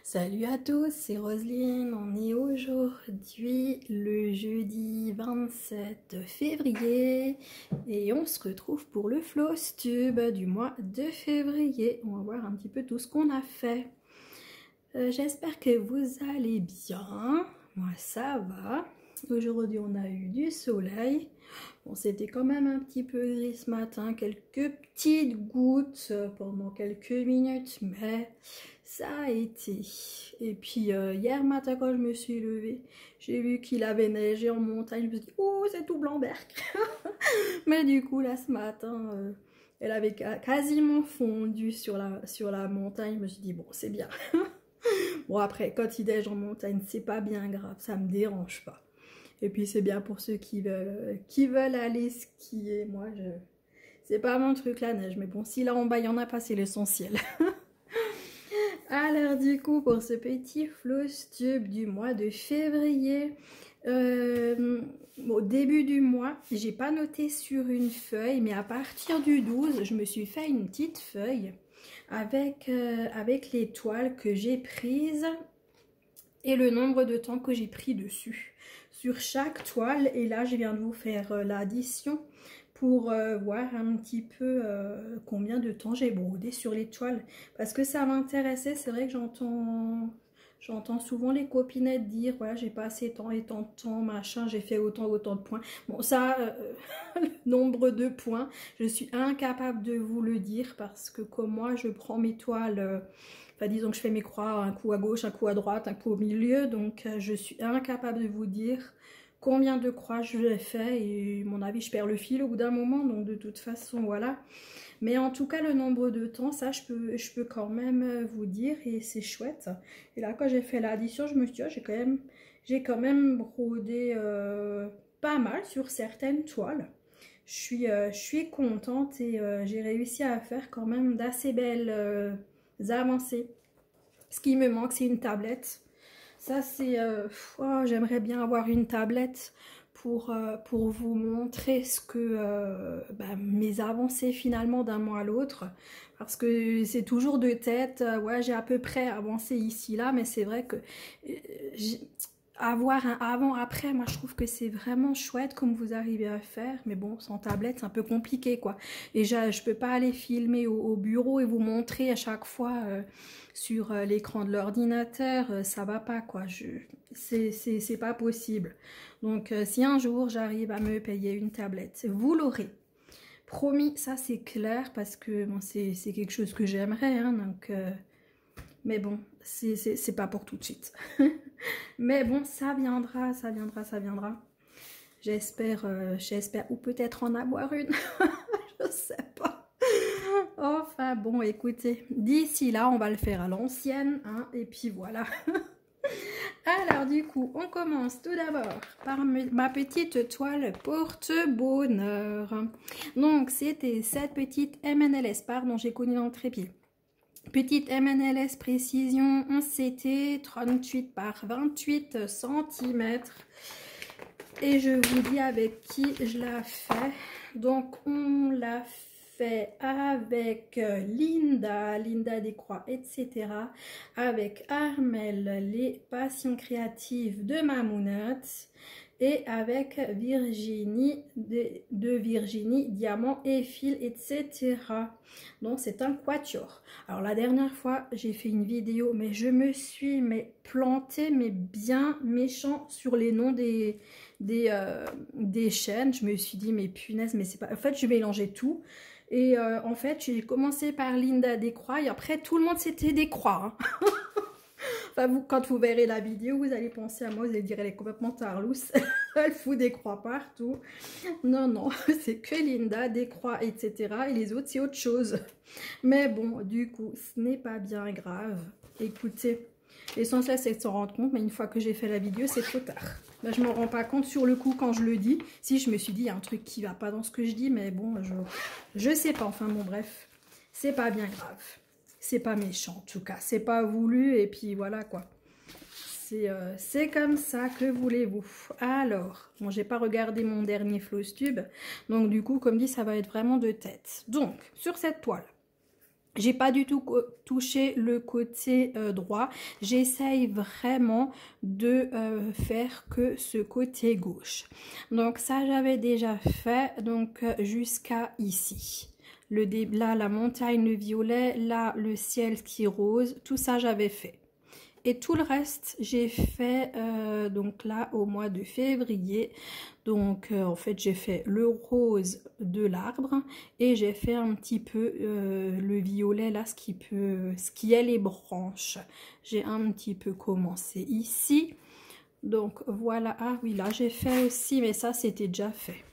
Salut à tous, c'est Roselyne. On est aujourd'hui le jeudi 27 février et on se retrouve pour le Flowstube du mois de février. On va voir un petit peu tout ce qu'on a fait. J'espère que vous allez bien. Moi ça va. Aujourd'hui on a eu du soleil. Bon, c'était quand même un petit peu gris ce matin, quelques petites gouttes pendant quelques minutes, mais ça a été. Et puis hier matin quand je me suis levée, j'ai vu qu'il avait neigé en montagne. Je me suis dit, oh c'est tout blanc-berque. Mais du coup là ce matin, elle avait quasiment fondu sur la montagne. Je me suis dit, bon c'est bien. Bon après, quand il neige en montagne, c'est pas bien grave, ça me dérange pas. Et puis c'est bien pour ceux qui veulent aller skier. Moi, c'est pas mon truc la neige. Mais bon, si là en bas, il y en a pas, c'est l'essentiel. Alors du coup, pour ce petit Flowstube du mois de février, au début du mois, j'ai pas noté sur une feuille, mais à partir du 12, je me suis fait une petite feuille avec les toiles que j'ai prises et le nombre de temps que j'ai pris dessus sur chaque toile. Et là je viens de vous faire l'addition pour voir un petit peu combien de temps j'ai brodé sur les toiles, parce que ça m'intéressait. C'est vrai que j'entends souvent les copinettes dire voilà, j'ai pas assez tant et tant de temps, machin, j'ai fait autant de points. Bon ça le nombre de points, je suis incapable de vous le dire, parce que comme moi je prends mes toiles enfin, disons que je fais mes croix, un coup à gauche, un coup à droite, un coup au milieu, donc je suis incapable de vous dire combien de croix je fais, et mon avis je perds le fil au bout d'un moment, donc de toute façon voilà. Mais en tout cas le nombre de temps, ça je peux quand même vous dire, et c'est chouette. Et là quand j'ai fait l'addition, je me suis dit oh, j'ai quand même brodé pas mal sur certaines toiles. Je suis contente, et j'ai réussi à faire quand même d'assez belles avancées. Ce qui me manque, c'est une tablette. Ça, c'est... oh, j'aimerais bien avoir une tablette pour vous montrer ce que mes avancées finalement d'un mois à l'autre. Parce que c'est toujours de tête. Ouais, j'ai à peu près avancé ici, là, mais c'est vrai que... avoir un avant-après, moi je trouve que c'est vraiment chouette comme vous arrivez à faire, mais bon, sans tablette c'est un peu compliqué quoi. Et je peux pas aller filmer au bureau et vous montrer à chaque fois sur l'écran de l'ordinateur, ça va pas quoi, c'est pas possible. Donc si un jour j'arrive à me payer une tablette, vous l'aurez. Promis, ça c'est clair, parce que bon, c'est quelque chose que j'aimerais, hein, donc... mais bon, c'est pas pour tout de suite. Mais bon, ça viendra, ça viendra, ça viendra. J'espère, ou peut-être en avoir une. Je sais pas. Enfin bon, écoutez, d'ici là, on va le faire à l'ancienne, hein, et puis voilà. Alors du coup, on commence tout d'abord par ma petite toile porte-bonheur. Donc, c'était cette petite MNLS, pardon, j'ai connu dans le trépied. Petite MNLS précision 11 CT 38 par 28 cm. Et je vous dis avec qui je la fais. Donc on l'a fait avec Linda Descroix, etc. Avec Armel, les passions créatives de Mamounette. Et avec Virginie, de Virginie, Diamant et Fil, etc. Donc c'est un quatuor. Alors la dernière fois, j'ai fait une vidéo, mais je me suis plantée, mais bien méchant sur les noms des chaînes. Je me suis dit, mais punaise, mais c'est pas... En fait, je mélangeais tout. Et en fait, j'ai commencé par Linda Descroix, et après, tout le monde c'était Descroix. Hein. Enfin, quand vous verrez la vidéo, vous allez penser à moi, vous allez dire, elle est complètement tarlousse. Elle fout des croix partout. Non, non, c'est que Linda, Descroix, etc. Et les autres, c'est autre chose. Mais bon, du coup, ce n'est pas bien grave. Écoutez, l'essentiel, c'est de s'en rendre compte. Mais une fois que j'ai fait la vidéo, c'est trop tard. Là, je ne me rends pas compte sur le coup quand je le dis. Si, je me suis dit, il y a un truc qui ne va pas dans ce que je dis. Mais bon, je sais pas. Enfin, bon, bref, c'est pas bien grave. C'est pas méchant en tout cas, c'est pas voulu, et puis voilà quoi. C'est comme ça, que voulez-vous. Alors, bon, j'ai pas regardé mon dernier Flowstube, donc du coup, comme dit, ça va être vraiment de tête. Donc, sur cette toile, J'ai pas du tout touché le côté droit. J'essaye vraiment de faire que ce côté gauche. Donc ça, j'avais déjà fait donc jusqu'à ici. Là, la montagne, le violet, là, le ciel qui est rose, tout ça, j'avais fait. Et tout le reste, j'ai fait donc là au mois de février. Donc en fait, j'ai fait le rose de l'arbre et j'ai fait un petit peu le violet là, ce qui est les branches. J'ai un petit peu commencé ici. Donc voilà, ah oui, là j'ai fait aussi, mais ça c'était déjà fait.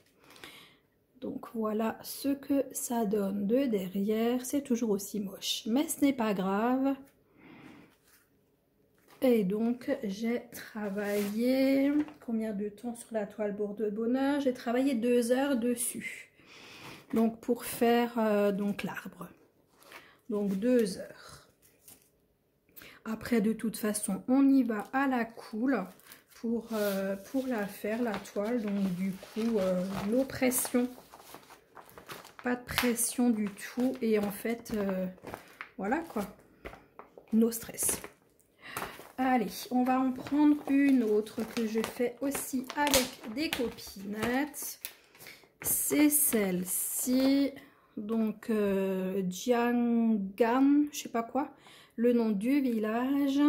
Donc voilà ce que ça donne de derrière. C'est toujours aussi moche, mais ce n'est pas grave. Et donc, j'ai travaillé combien de temps sur la toile Bordeaux Bonheur? J'ai travaillé 2 heures dessus. Donc, pour faire donc l'arbre. Donc, 2 heures. Après, de toute façon, on y va à la coule pour la faire, la toile. Donc, du coup, no pression. Pas de pression du tout. Et en fait, voilà quoi. No stress. Allez, on va en prendre une autre que je fais aussi avec des copinettes. C'est celle-ci. Donc, Jiangan, je sais pas quoi, le nom du village.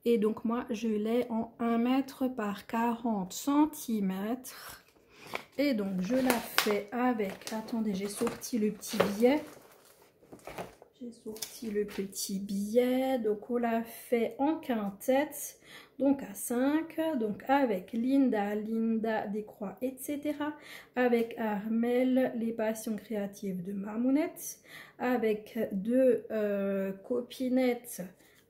Et donc, moi, je l'ai en 1 mètre par 40 cm. Et donc, je la fais avec... Attendez, j'ai sorti le petit billet. J'ai sorti le petit billet, donc on l'a fait en quintette, donc à 5, donc avec Linda des Croix, etc. Avec Armel, les passions créatives de Mamounette, avec 2 copinettes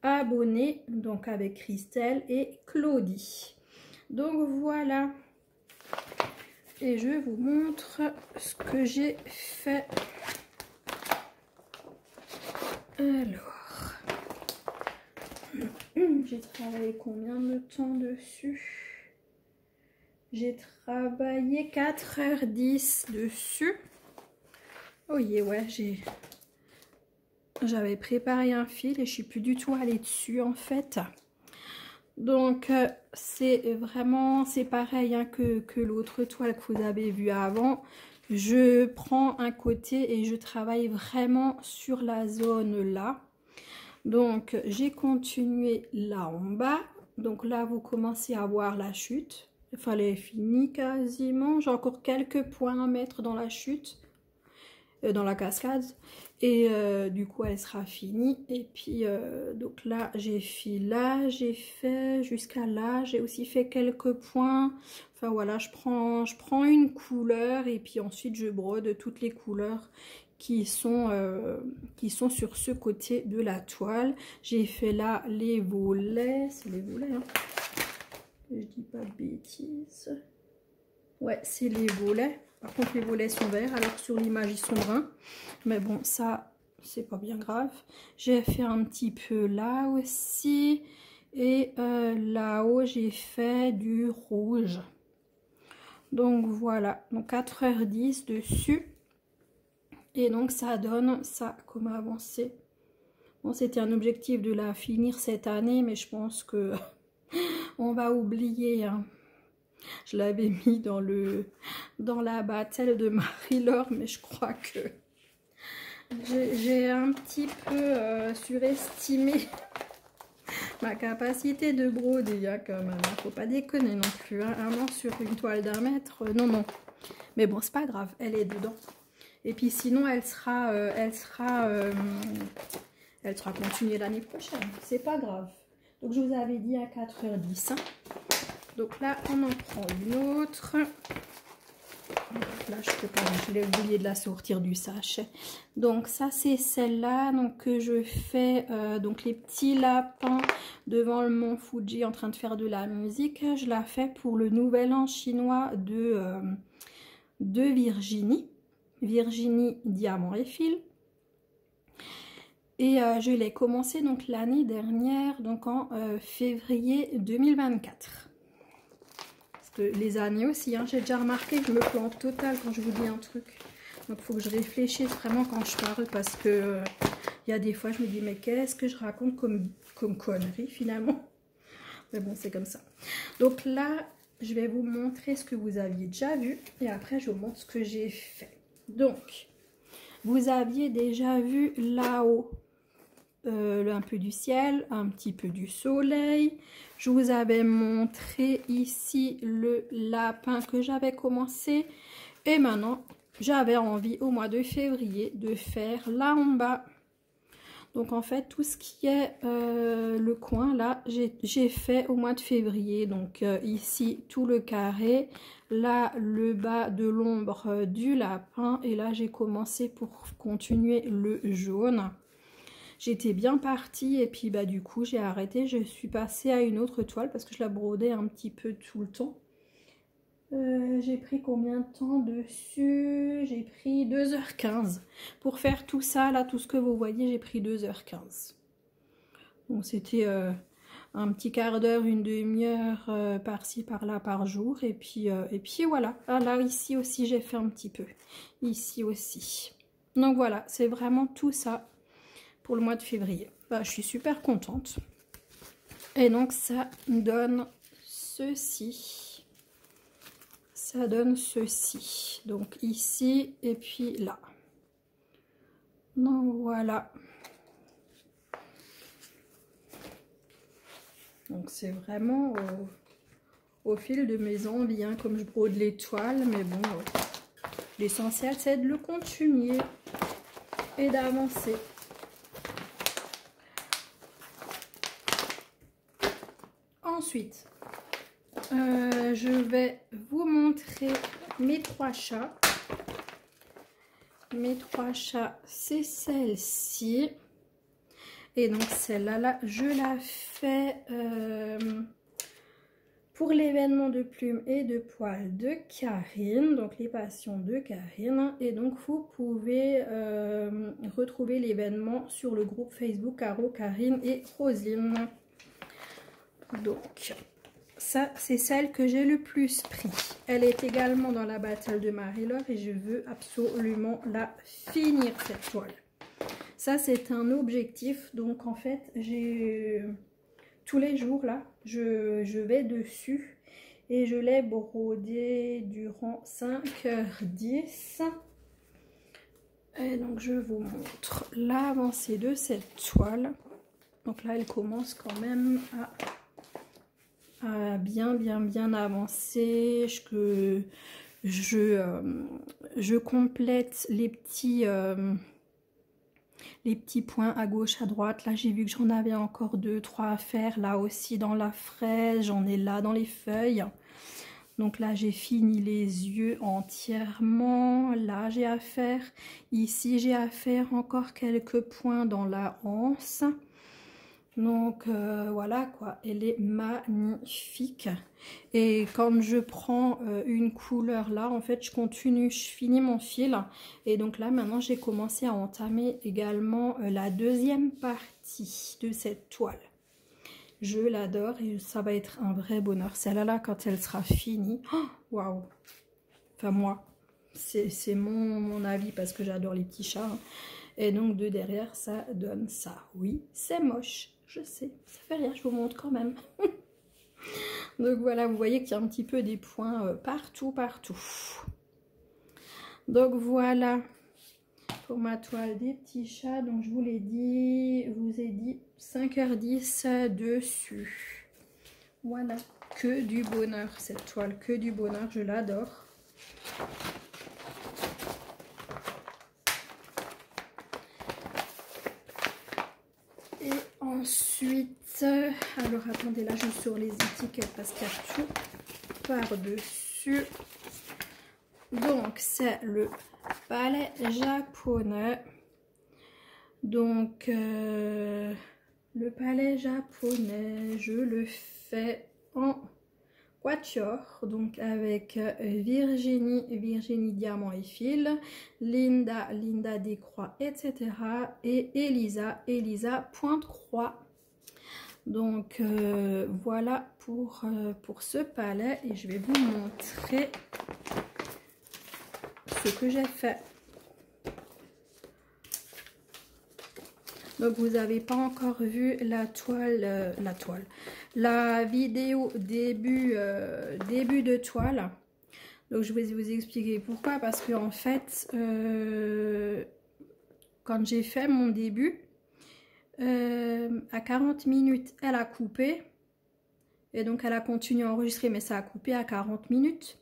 abonnées, donc avec Christelle et Claudie. Donc voilà, et je vous montre ce que j'ai fait. Alors, j'ai travaillé combien de temps dessus? J'ai travaillé 4h10 dessus. Oh yeah, ouais, j'avais préparé un fil et je suis plus du tout allée dessus en fait. Donc, c'est vraiment, c'est pareil hein, que l'autre toile que vous avez vue avant. Je prends un côté et je travaille vraiment sur la zone là. Donc, j'ai continué là en bas. Donc là, vous commencez à voir la chute. Il fallait finir quasiment. J'ai encore quelques points à mettre dans la chute, dans la cascade. Et du coup, elle sera finie. Et puis, donc là, j'ai fait jusqu'à là. J'ai aussi fait quelques points. Enfin voilà, je prends une couleur et puis ensuite, je brode toutes les couleurs qui sont sur ce côté de la toile. J'ai fait là les volets. C'est les volets, hein. Je dis pas de bêtises. Ouais, c'est les volets. Par contre, les volets sont verts, alors que sur l'image, ils sont bruns. Mais bon, ça, c'est pas bien grave. J'ai fait un petit peu là aussi. Et là-haut, j'ai fait du rouge. Donc, voilà. Donc, 4h10 dessus. Et donc, ça donne ça comme avancé. Bon, c'était un objectif de la finir cette année, mais je pense que on va oublier, hein. Je l'avais mis dans la battelle de Marie-Laure, mais je crois que j'ai un petit peu surestimé ma capacité de broder, hein, quand même. Faut pas déconner non plus, hein. Un an sur une toile d'1 mètre, non, non. Mais bon, c'est pas grave, elle est dedans. Et puis sinon, elle sera continuée l'année prochaine. C'est pas grave. Donc, je vous avais dit à 4h10, hein. Donc là, on en prend une autre. Là, je peux pas, je l'ai oublié de la sortir du sachet. Donc ça, c'est celle-là. Donc que je fais donc les petits lapins devant le mont Fuji en train de faire de la musique. Je la fais pour le nouvel an chinois de Virginie. Virginie Diamant et Fil. Et je l'ai commencé donc l'année dernière, donc en février 2024. Les années aussi, hein. J'ai déjà remarqué que je me plante total quand je vous dis un truc. Donc il faut que je réfléchisse vraiment quand je parle parce que il y a des fois je me dis mais qu'est-ce que je raconte comme connerie finalement. Mais bon, c'est comme ça. Donc là, je vais vous montrer ce que vous aviez déjà vu et après je vous montre ce que j'ai fait. Donc, vous aviez déjà vu là-haut un peu du ciel, un petit peu du soleil. Je vous avais montré ici le lapin que j'avais commencé. Et maintenant, j'avais envie au mois de février de faire là en bas. Donc en fait, tout ce qui est le coin là, j'ai fait au mois de février. Donc ici, tout le carré. Là, le bas de l'ombre du lapin. Et là, j'ai commencé pour continuer le jaune. J'étais bien partie et puis bah du coup j'ai arrêté, je suis passée à une autre toile parce que je la brodais un petit peu tout le temps. J'ai pris combien de temps dessus? J'ai pris 2h15 pour faire tout ça là, tout ce que vous voyez, j'ai pris 2h15. Donc c'était un petit quart d'heure, une demi-heure par-ci par-là par jour et puis voilà. Ah, là ici aussi j'ai fait un petit peu, ici aussi. Donc voilà, c'est vraiment tout ça pour le mois de février. Bah, je suis super contente. Et donc ça donne ceci. Ça donne ceci. Donc ici et puis là. Donc voilà. Donc c'est vraiment au fil de mes envies, hein, comme je brode les toiles. Mais bon, l'essentiel c'est de le continuer et d'avancer. Ensuite, je vais vous montrer mes 3 chats. Mes 3 chats, c'est celle-ci. Et donc celle-là, là, je la fais pour l'événement de plumes et de poils de Karine. Donc les passions de Karine. Et donc vous pouvez retrouver l'événement sur le groupe Facebook Caro, Karine et Roselyne. Donc, ça, c'est celle que j'ai le plus pris. Elle est également dans la battle de Marie-Laure et je veux absolument la finir, cette toile. Ça, c'est un objectif. Donc, en fait, j'ai tous les jours, là, je vais dessus et je l'ai brodé durant 5h10. Et donc, je vous montre l'avancée de cette toile. Donc là, elle commence quand même à bien avancer. Je complète les petits points à gauche, à droite. Là, j'ai vu que j'en avais encore 2-3 à faire. Là aussi dans la fraise, j'en ai là dans les feuilles. Donc là, j'ai fini les yeux entièrement. Là, j'ai à faire. Ici, j'ai à faire encore quelques points dans la anse. Donc voilà quoi, elle est magnifique. Et quand je prends une couleur là, en fait je continue, je finis mon fil. Et donc là maintenant j'ai commencé à entamer également la deuxième partie de cette toile. Je l'adore et ça va être un vrai bonheur. Celle-là là, quand elle sera finie, waouh! Enfin moi, c'est mon avis parce que j'adore les petits chats. Hein. Et donc de derrière ça donne ça. Oui, c'est moche. Je sais, ça fait rien, je vous montre quand même. Donc voilà, vous voyez qu'il y a un petit peu des points partout. Donc voilà, pour ma toile des petits chats. Donc je vous l'ai dit, vous ai dit 5h10 dessus. Voilà, que du bonheur cette toile, que du bonheur, je l'adore. Ensuite, alors attendez, là je suis sur les étiquettes parce qu'il y a tout par-dessus. Donc c'est le palais japonais. Donc le palais japonais, je le fais en quatuor, donc avec Virginie Diamant et Fil, Linda Décroix, etc. et Elisa Pointe Croix. Donc voilà pour ce palais et je vais vous montrer ce que j'ai fait. Donc vous n'avez pas encore vu la vidéo début de toile. Donc je vais vous expliquer pourquoi. Parce que en fait, quand j'ai fait mon début, à 40 minutes, elle a coupé. Et donc elle a continué à enregistrer, mais ça a coupé à 40 minutes.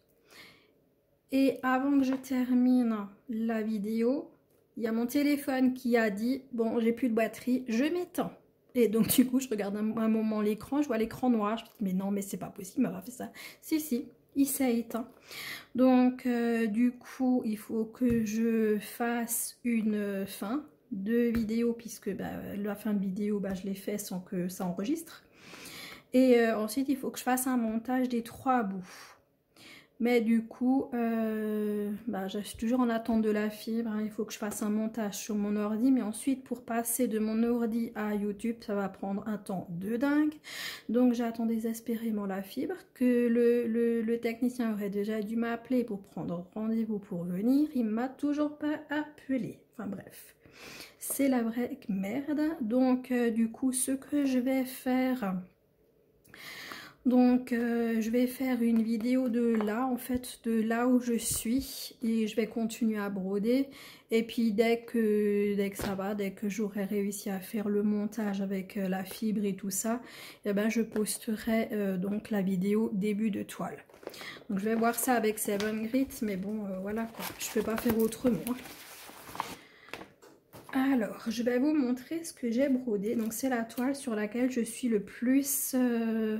Et avant que je termine la vidéo, il y a mon téléphone qui a dit « Bon, j'ai plus de batterie, je m'éteins ». Et donc du coup, je regarde un moment l'écran, je vois l'écran noir. Je me dis « Mais non, mais c'est pas possible, il m'a fait ça. » Si, il s'est éteint. Donc du coup, il faut que je fasse une fin de vidéo, puisque la fin de vidéo, je l'ai fait sans que ça enregistre. Et ensuite, il faut que je fasse un montage des 3 bouts. Mais du coup, je suis toujours en attente de la fibre. Hein. Il faut que je fasse un montage sur mon ordi. Mais ensuite, pour passer de mon ordi à YouTube, ça va prendre un temps de dingue. Donc, j'attends désespérément la fibre. Que le technicien aurait déjà dû m'appeler pour prendre rendez-vous pour venir. Il ne m'a toujours pas appelé. Enfin bref, c'est la vraie merde. Donc, du coup, ce que je vais faire... Donc je vais faire une vidéo de là, en fait, de là où je suis, et je vais continuer à broder. Et puis dès que ça va, dès que j'aurai réussi à faire le montage avec la fibre et tout ça, et je posterai donc la vidéo début de toile. Donc je vais voir ça avec 7 Grit, mais bon voilà quoi, je peux pas faire autrement. Alors, je vais vous montrer ce que j'ai brodé. Donc, c'est la toile sur laquelle je suis le plus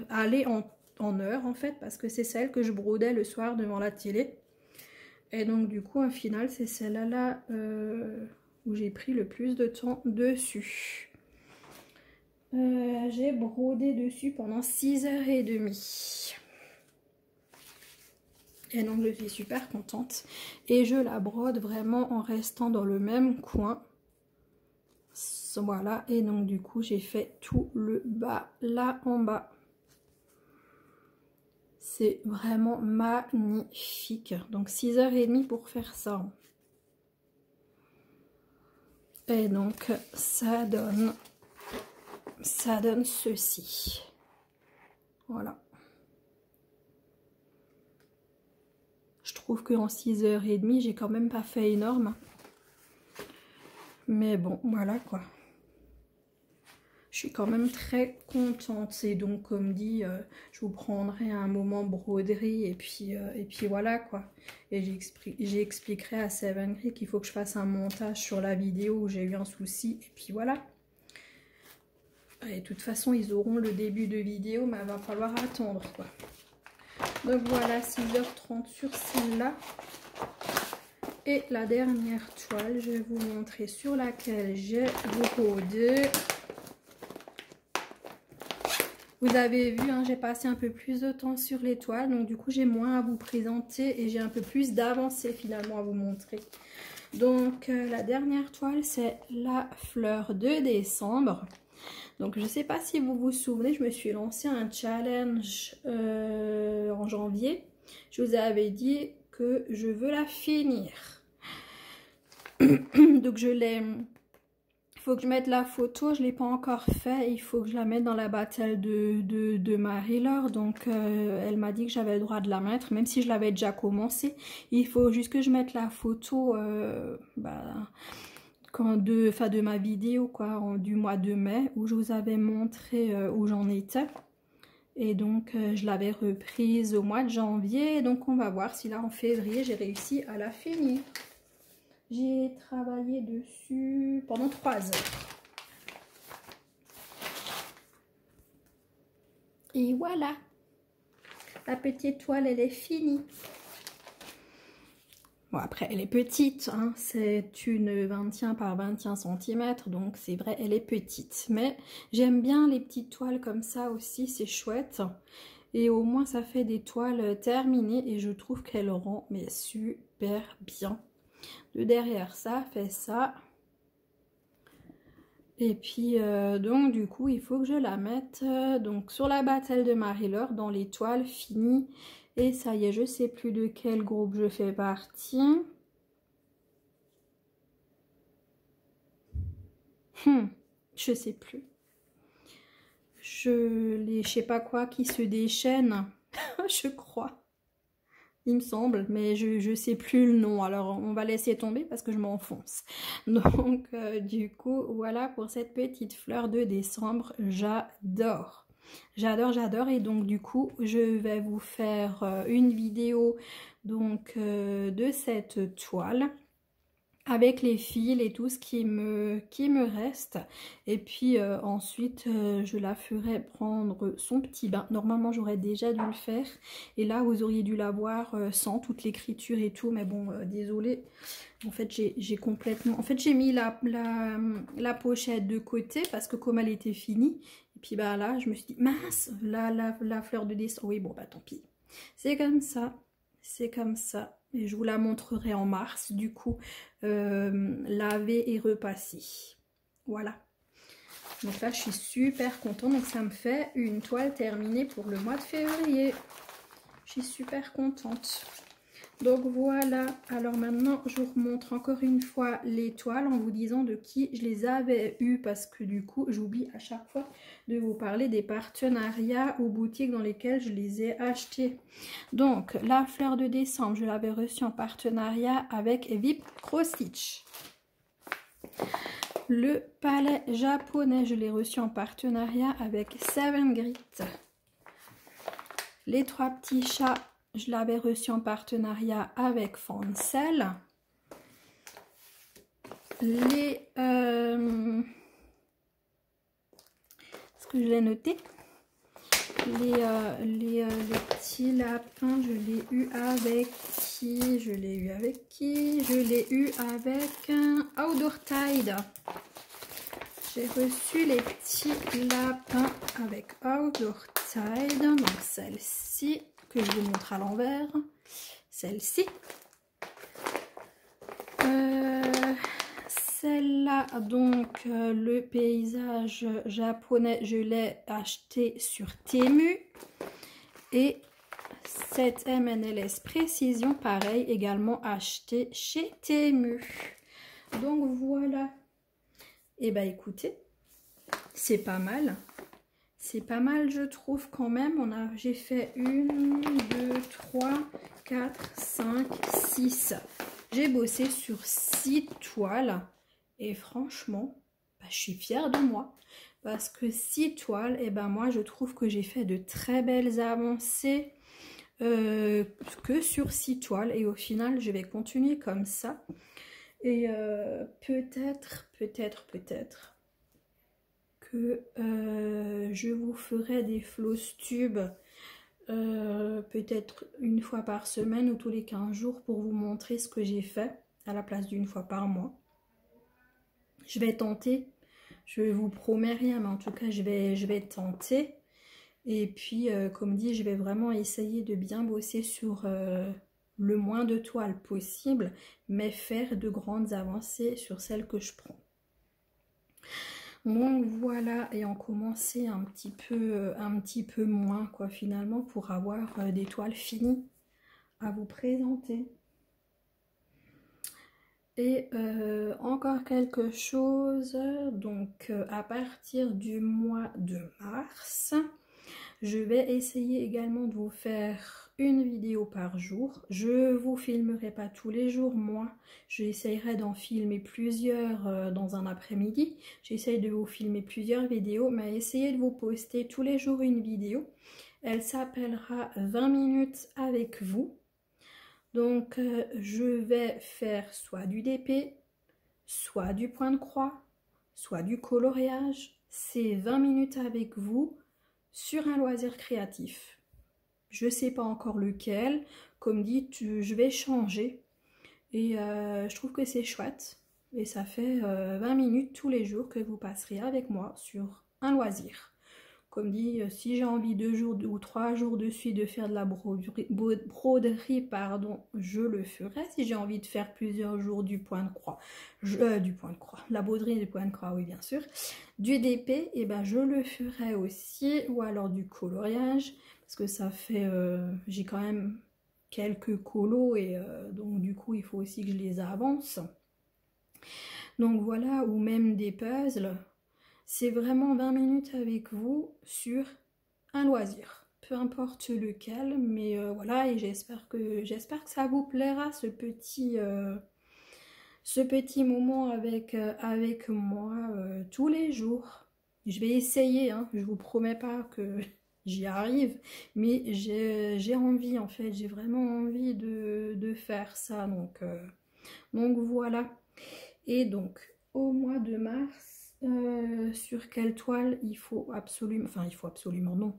allée en heure, en fait, parce que c'est celle que je brodais le soir devant la télé. Et donc, du coup, au final, c'est celle-là où j'ai pris le plus de temps dessus. J'ai brodé dessus pendant 6h30. Et donc, je suis super contente. Et je la brode vraiment en restant dans le même coin. Voilà, et donc du coup j'ai fait tout le bas là en bas. C'est vraiment magnifique. Donc 6h30 pour faire ça. Et donc ça donne ceci. Voilà. Je trouve qu'en 6h30 j'ai quand même pas fait énorme. Mais bon, voilà quoi. Je suis quand même très contente. Et donc, comme dit, je vous prendrai un moment broderie et puis voilà quoi. Et j'expliquerai à 7 Grit qu'il faut que je fasse un montage sur la vidéo où j'ai eu un souci. Et puis voilà. Et de toute façon, ils auront le début de vidéo, mais il va falloir attendre quoi. Donc voilà, 6h30 sur celle-là. Et la dernière toile, je vais vous montrer sur laquelle j'ai brodé. Vous avez vu, hein, j'ai passé un peu plus de temps sur les toiles, donc du coup j'ai moins à vous présenter et j'ai un peu plus d'avancée finalement à vous montrer. Donc la dernière toile, c'est la fleur de décembre. Donc je ne sais pas si vous vous souvenez, je me suis lancé un challenge en janvier. Je vous avais dit que je veux la finir. Donc je l'ai... Il faut que je mette la photo, je ne l'ai pas encore fait, il faut que je la mette dans la battle de Marie-Laure. Donc elle m'a dit que j'avais le droit de la mettre, même si je l'avais déjà commencé. Il faut juste que je mette la photo de ma vidéo quoi, du mois de mai, où je vous avais montré où j'en étais. Et donc je l'avais reprise au mois de janvier, donc on va voir si là en février j'ai réussi à la finir. J'ai travaillé dessus pendant 3 heures. Et voilà. La petite toile, elle est finie. Bon, après, elle est petite. Hein. C'est une 21 par 21 cm. Donc, c'est vrai, elle est petite. Mais j'aime bien les petites toiles comme ça aussi. C'est chouette. Et au moins, ça fait des toiles terminées. Et je trouve qu'elle rend mais super bien. De derrière ça fait ça. Et puis donc du coup il faut que je la mette donc sur la battle de Marie-Laure dans les toiles finies. Et ça y est, je sais plus de quel groupe je fais partie. Je sais plus. Je sais pas quoi qui se déchaînent, je crois. Il me semble, mais je sais plus le nom, alors on va laisser tomber parce que je m'enfonce. Donc du coup, voilà pour cette petite fleur de décembre, j'adore. J'adore, j'adore, et donc du coup, je vais vous faire une vidéo donc de cette toile avec les fils et tout ce qui me reste, et puis ensuite je la ferai prendre son petit bain. Normalement j'aurais déjà dû le faire, et là vous auriez dû la voir sans toute l'écriture et tout, mais bon désolée, en fait j'ai complètement, en fait j'ai mis la pochette de côté parce que comme elle était finie, et puis bah là je me suis dit mince, la fleur de décembre, oui bon bah tant pis, c'est comme ça. C'est comme ça, et je vous la montrerai en mars, du coup, lavée et repassée. Voilà. Donc là, je suis super contente. Donc ça me fait une toile terminée pour le mois de février. Je suis super contente. Donc voilà, alors maintenant je vous remontre encore une fois les toiles en vous disant de qui je les avais eues, parce que du coup j'oublie à chaque fois de vous parler des partenariats ou boutiques dans lesquelles je les ai achetées. Donc la fleur de décembre, je l'avais reçue en partenariat avec VIP Cross Stitch. Le palais japonais, je l'ai reçu en partenariat avec Seven Grit. Les trois petits chats, je l'avais reçu en partenariat avec Fancel. Les... Est-ce que je l'ai noté? Les petits lapins, je l'ai eu avec qui? Je l'ai eu avec qui? Je l'ai eu avec Outdoor Tide. J'ai reçu les petits lapins avec Outdoor Tide. Donc celle-ci, que je vous montre à l'envers. Celle-ci. Celle-là, donc le paysage japonais, je l'ai acheté sur Temu. Et cette MNLS Précision, pareil, également acheté chez Temu. Donc voilà. Et bah écoutez, c'est pas mal. C'est pas mal, je trouve, quand même. J'ai fait 1, 2, 3, 4, 5, 6. J'ai bossé sur 6 toiles. Et franchement, bah, je suis fière de moi. Parce que 6 toiles, et ben moi, je trouve que j'ai fait de très belles avancées que sur 6 toiles. Et au final, je vais continuer comme ça. Et peut-être que je vous ferai des floss tubes peut-être une fois par semaine ou tous les 15 jours pour vous montrer ce que j'ai fait à la place d'une fois par mois. Je vais tenter, je vous promets rien, mais en tout cas je vais tenter. Et puis comme dit, je vais vraiment essayer de bien bosser sur le moins de toiles possible, mais faire de grandes avancées sur celles que je prends. Donc voilà, et on commençait un petit peu moins quoi finalement, pour avoir des toiles finies à vous présenter. Et encore quelque chose, donc à partir du mois de mars, je vais essayer également de vous faire une vidéo par jour. Je vous filmerai pas tous les jours, moi. J'essayerai d'en filmer plusieurs dans un après-midi. J'essaye de vous filmer plusieurs vidéos, mais essayez de vous poster tous les jours une vidéo. Elle s'appellera 20 minutes avec vous. Donc, je vais faire soit du DP, soit du point de croix, soit du coloriage. C'est 20 minutes avec vous sur un loisir créatif. Je ne sais pas encore lequel. Comme dit, je vais changer. Et je trouve que c'est chouette. Et ça fait 20 minutes tous les jours que vous passerez avec moi sur un loisir. Comme dit, si j'ai envie 2 jours ou 3 jours de suite de faire de la broderie, pardon, je le ferai. Si j'ai envie de faire plusieurs jours du point de croix, la broderie et du point de croix, oui bien sûr. Du DP, et ben je le ferai aussi, ou alors du coloriage, parce que ça fait, j'ai quand même quelques colos et donc du coup il faut aussi que je les avance. Donc voilà, ou même des puzzles. c'est vraiment 20 minutes avec vous sur un loisir, peu importe lequel, mais voilà, et j'espère que ça vous plaira ce petit moment avec moi tous les jours. Je vais essayer, hein, je vous promets pas que j'y arrive, mais j'ai envie en fait, j'ai vraiment envie de faire ça, donc voilà. Et donc au mois de mars, sur quelle toile il faut absolument, enfin il faut absolument non,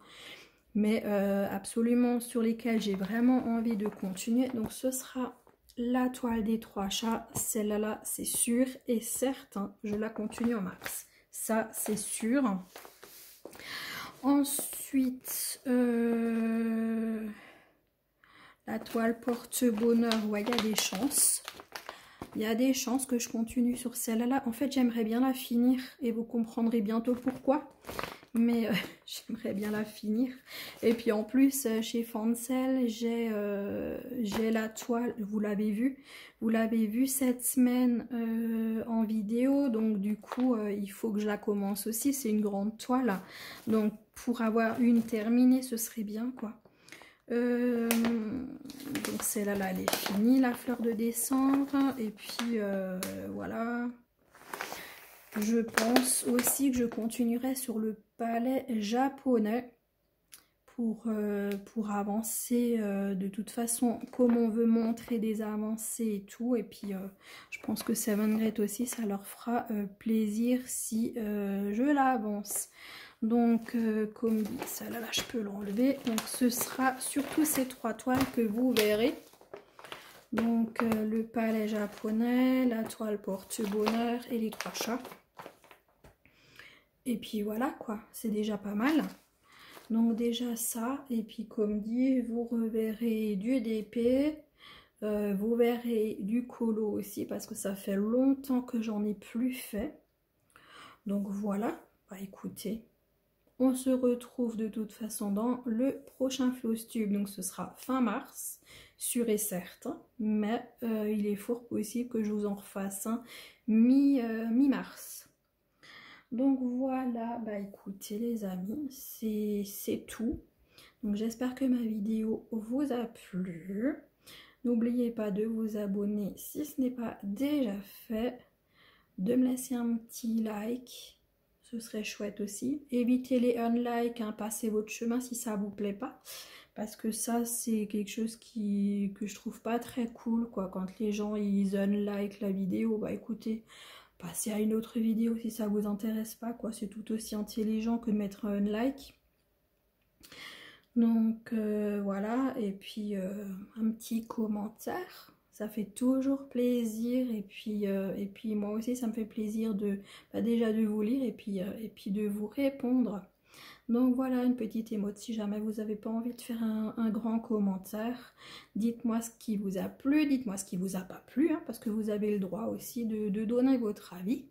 mais absolument sur lesquelles j'ai vraiment envie de continuer, donc ce sera la toile des 3 chats. Celle-là c'est sûr et certain, je la continue en mars, ça c'est sûr. Ensuite la toile porte-bonheur, ouais, il y a des chances. Il y a des chances que je continue sur celle-là. En fait, j'aimerais bien la finir et vous comprendrez bientôt pourquoi. Mais j'aimerais bien la finir. Et puis en plus, chez Fancel, j'ai la toile, vous l'avez vu cette semaine en vidéo. Donc du coup, il faut que je la commence aussi. C'est une grande toile. Donc pour avoir une terminée, ce serait bien, quoi. Donc celle-là, elle est finie, la fleur de décembre. Et puis voilà. Je pense aussi que je continuerai sur le palais japonais pour avancer. De toute façon, comme on veut montrer des avancées et tout. Et puis je pense que Seven Great aussi, ça leur fera plaisir si je l'avance. Donc comme dit, celle-là, je peux l'enlever. Donc ce sera surtout ces 3 toiles que vous verrez. Donc le palais japonais, la toile porte-bonheur et les 3 chats. Et puis voilà quoi, c'est déjà pas mal. Donc déjà ça, et puis comme dit, vous reverrez du DP, vous verrez du colo aussi, parce que ça fait longtemps que j'en ai plus fait. Donc voilà, bah écoutez, on se retrouve de toute façon dans le prochain Flowstube, donc ce sera fin mars, sûr et certain, mais il est fort possible que je vous en refasse un mi-mars. Donc voilà, bah écoutez les amis, c'est tout. Donc j'espère que ma vidéo vous a plu. N'oubliez pas de vous abonner si ce n'est pas déjà fait. De me laisser un petit like, ce serait chouette aussi. Évitez les unlikes, hein, passez votre chemin si ça vous plaît pas. Parce que ça c'est quelque chose que je trouve pas très cool, quoi. Quand les gens ils unlike la vidéo, bah écoutez, passez à une autre vidéo si ça vous intéresse pas, quoi. C'est tout aussi intelligent que de mettre un like. Donc voilà, et puis un petit commentaire, ça fait toujours plaisir. Et puis moi aussi ça me fait plaisir de déjà de vous lire et puis de vous répondre. Donc voilà, une petite émote. Si jamais vous n'avez pas envie de faire un grand commentaire, dites-moi ce qui vous a plu, dites-moi ce qui vous a pas plu, hein, parce que vous avez le droit aussi de donner votre avis.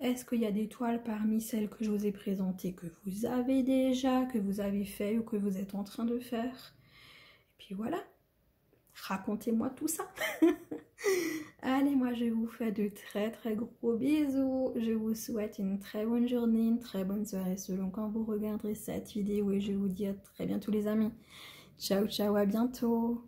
Est-ce qu'il y a des toiles parmi celles que je vous ai présentées que vous avez déjà, que vous avez fait ou que vous êtes en train de faire? Et puis voilà, racontez-moi tout ça. Allez, moi je vous fais de très très gros bisous. Je vous souhaite une très bonne journée, une très bonne soirée selon quand vous regarderez cette vidéo. Et je vous dis à très bientôt les amis. Ciao ciao, à bientôt.